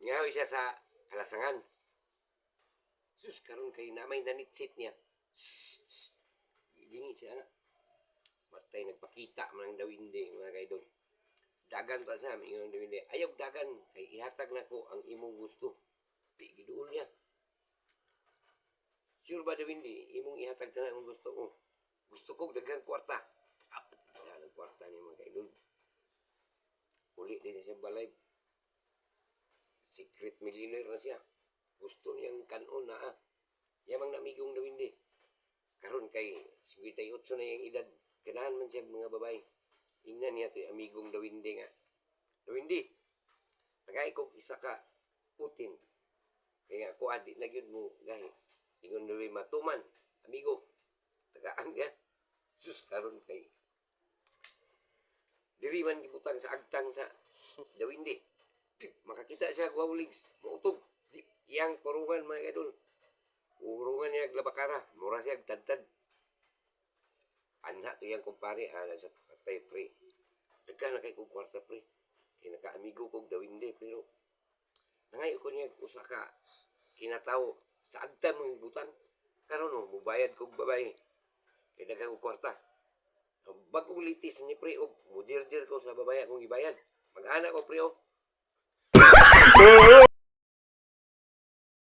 Ngawi siya sa kalasangan. Sus, karon kay namay nanitsit niya. Gingi siya na. Matay nagpakita man ang dawindi mga kaidol. Dagan pa sa amin yung dawindi. Ayaw dagan kay ihatag na ko ang imong gusto. Di giduol niya. Sure ba dawindi imong ihatag na ang gusto ko? Gusto ko dagang kwarta. Apat na ang kwarta niya mga kaidol. Uli din siya balay. Secret millionaire na siya. Gusto niyang kanon na Yamang namigong dawindi. Karon kay 58 na yung edad. Ganahan man siya mga babae. Ingnan niya ito amigong dawindi nga. Dawindi, tagay kong isa ka putin. Kaya ako adi na yun mo gahi. Ingon nuloy matuman. Amigo, tagaan ka. Sus karon kay. Diri man gibutang sa agtang sa dawindi. Makakita siya guwawligs. Mautog. Iyang kurungan mga idol. Urungan niya glabakara. Mura siya tadtad. Anak to yung kumpare, sa patay pre. Nagka na kay kong kwarta pre. Kaya naka-amigo kong dawindi, pero nangayo ko niya usa ka kinataw sa agta mga butan. Karon no, mubayad kong babae. Kaya nagka kong kwarta. Bagong litis ni pre, mujirjir ko sa babae akong ibayad. Mag-anak ko pre,